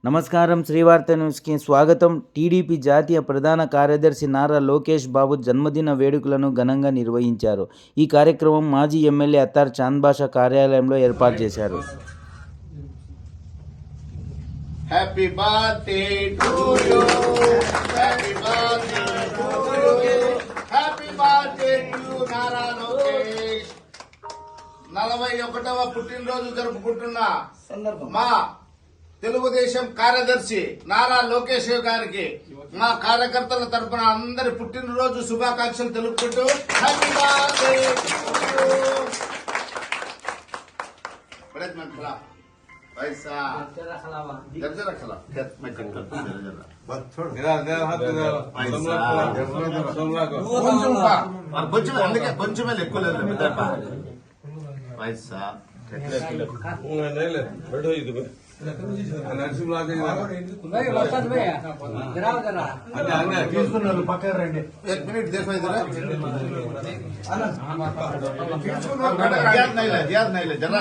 నమస్కారం. శ్రీవార్త న్యూస్కి స్వాగతం. టీడీపీ జాతీయ ప్రధాన కార్యదర్శి నారా లోకేష్ బాబు జన్మదిన వేడుకలను ఘనంగా నిర్వహించారు. ఈ కార్యక్రమం మాజీ ఎమ్మెల్యే అత్తార్ చాంద్ బాషా కార్యాలయంలో ఏర్పాటు చేశారు. Happy birthday to you, happy birthday to you, happy birthday to Nara Lokesh. 41వ పుట్టినరోజు జరుపుకుంటున్న మా తెలుగుదేశం కార్యదర్శి నారా లోకేష్ గారికి మా కార్యకర్తల తరఫున అందరి పుట్టినరోజు శుభాకాంక్షలు తెలుపుకుంటూ హ్యాపీ బర్త్డే కొంచెమే ఎక్కువ లేదు పైసా తీసుకున్నారు పక్క రండి. एक मिनट देखो इधर याद नहीं ले जरा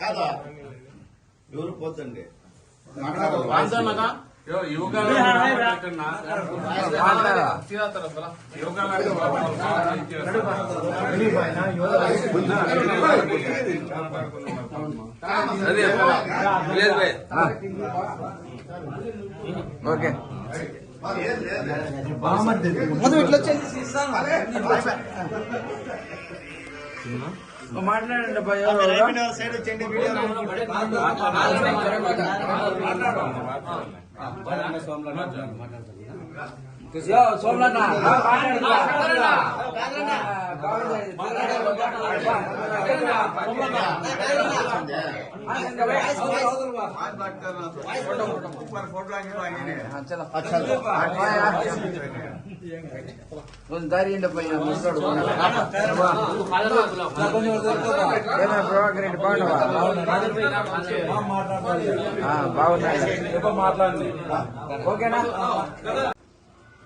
కాదా ఎవరు పోతండి ఓకే మాట్లాడండి సైడ్ వచ్చేయండి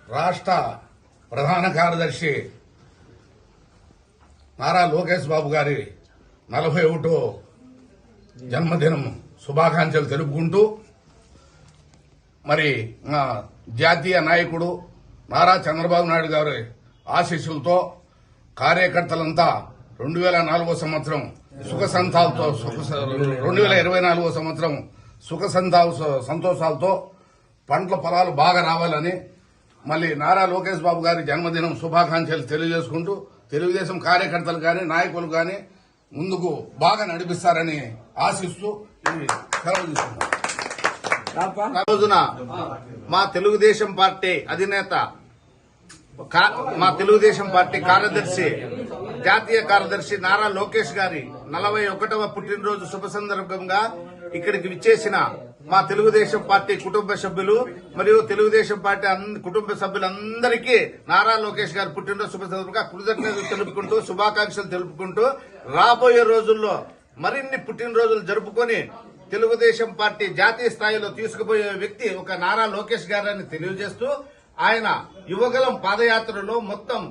రాష్ట్ర ప్రధాన కార్యదర్శి నారా లోకేష్ బాబు గారి 41వ జన్మదినం శుభాకాంక్షలు తెలుపుకుంటూ మరి జాతీయ నాయకుడు నారా చంద్రబాబు నాయుడు గారి ఆశీస్సులతో కార్యకర్తలంతా 2024 సంవత్సరం సుఖ సంతాలతో 2024 సంవత్సరం సుఖ సంతోషాలతో పంటల పొలాలు బాగా రావాలని మళ్ళీ నారా లోకేష్ బాబు గారి జన్మదినం శుభాకాంక్షలు తెలియజేసుకుంటూ తెలుగుదేశం కార్యకర్తలు కానీ నాయకులు కానీ ముందుకు బాగా నడిపిస్తారని ఆశిస్తూ సెలవు తీసుకుంటాం. రోజున మా తెలుగుదేశం పార్టీ అధినేత మా తెలుగుదేశం పార్టీ కార్యదర్శి జాతీయ కార్యదర్శి నారా లోకేష్ గారి 41వ పుట్టినరోజు శుభ సందర్భంగా ఇక్కడికి విచ్చేసిన మా తెలుగుదేశం పార్టీ కుటుంబ సభ్యులు మరియు తెలుగుదేశం పార్టీ కుటుంబ సభ్యులందరికీ నారా లోకేష్ గారి పుట్టినరోజు శుభ సందర్భంగా కృతజ్ఞతలు తెలుపుకుంటూ శుభాకాంక్షలు తెలుపుకుంటూ రాబోయే రోజుల్లో మరిన్ని పుట్టినరోజులు జరుపుకొని తెలుగుదేశం పార్టీ జాతీయ స్థాయిలో తీసుకుపోయే వ్యక్తి ఒక నారా లోకేష్ గారని తెలియజేస్తూ ఆయన యువగలం పాదయాత్రలో మొత్తం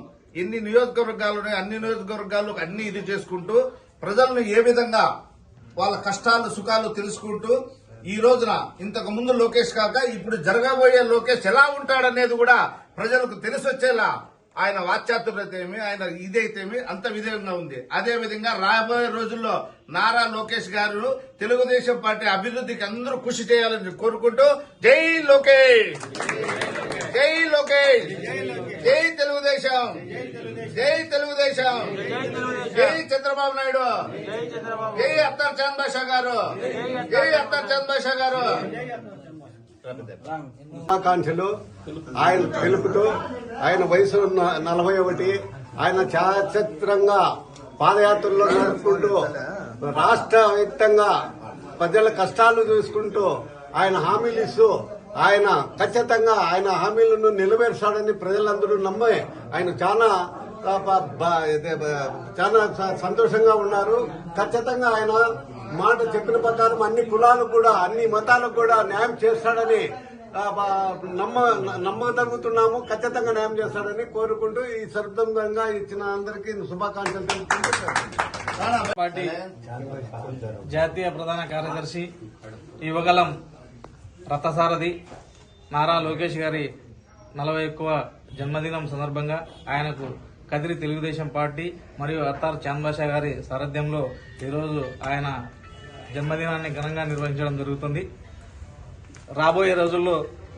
ఎన్ని నియోజకవర్గాలు అన్ని నియోజకవర్గాలు అన్ని ఇది చేసుకుంటూ ప్రజలను ఏ విధంగా వాళ్ళ కష్టాలు సుఖాలు తెలుసుకుంటూ ఈ రోజున ఇంతకు ముందు లోకేష్ కాక ఇప్పుడు జరగబోయే లోకేష్ ఎలా ఉంటాడనేది కూడా ప్రజలకు తెలిసొచ్చేలా ఆయన వాచ్యాతుర్యత ఏమి ఆయన ఇదైతేమి అంత విధంగా ఉంది. అదే విధంగా రాబోయే రోజుల్లో నారా లోకేష్ గారు తెలుగుదేశం పార్టీ అభివృద్ధికి అందరూ కృషి చేయాలని కోరుకుంటూ జై లోకేష్, జై లోకేష్, జై తెలుగుదేశం, జై తెలుగుదేశం, జై చంద్రబాబు నాయుడు, జై అత్తార్ చాంద్ బాషా గారు, జై అత్తార్ చాంద్ బాషా గారు. ఆకాంక్షలు ఆయన తెలుపుతూ ఆయన వయసు 41 ఆయన చారిత్రంగా పాదయాత్రలో నడుపుకుంటూ రాష్ట్ర వ్యాప్తంగా ప్రజల కష్టాలు చూసుకుంటూ ఆయన హామీలు ఇస్తూ ఆయన ఖచ్చితంగా ఆయన హామీలను నెరవేర్చాడని ప్రజలందరూ నమ్మి ఆయన చాలా చాలా సంతోషంగా ఉన్నారు. ఖచ్చితంగా ఆయన మాట చెప్పిన ప్రకారం అన్ని కులాలకు కూడా అన్ని మతాలకు కూడా న్యాయం చేస్తాడని నమ్మగలుగుతున్నాము. ఖచ్చితంగా న్యాయం చేస్తాడని కోరుకుంటూ ఈ సందర్భంగా ఇచ్చిన అందరికీ శుభాకాంక్షలు తెలుపుకుంటూ పార్టీ జాతీయ ప్రధాన కార్యదర్శి యువగలం రథసారథి నారా లోకేష్ గారి 41వ జన్మదినం సందర్భంగా ఆయనకు కదిరి తెలుగుదేశం పార్టీ మరియు అత్తార్ చాంద్ బాషా గారి సారథ్యంలో ఈరోజు ఆయన జన్మదినాన్ని ఘనంగా నిర్వహించడం జరుగుతుంది. రాబోయే రోజుల్లో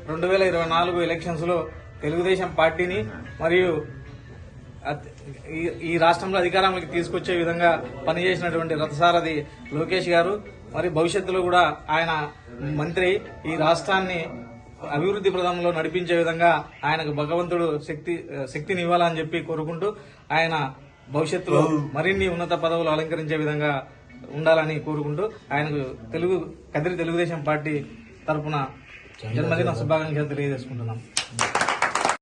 2024 ఎలక్షన్స్ లో తెలుగుదేశం పార్టీని మరియు ఈ రాష్ట్రంలో అధికారంలోకి తీసుకొచ్చే విధంగా పనిచేసినటువంటి రథసారథి లోకేష్ గారు మరి భవిష్యత్తులో కూడా ఆయన మంత్రి ఈ రాష్ట్రాన్ని అభివృద్ధి ప్రదంలో నడిపించే విధంగా ఆయనకు భగవంతుడు శక్తిని ఇవ్వాలని చెప్పి కోరుకుంటూ ఆయన భవిష్యత్తులో మరిన్ని ఉన్నత పదవులు అలంకరించే విధంగా ఉండాలని కోరుకుంటూ ఆయనకు కదిరి తెలుగుదేశం పార్టీ తరపున జన్మదిన శుభాకాంక్షలు తెలియజేసుకుంటున్నాం.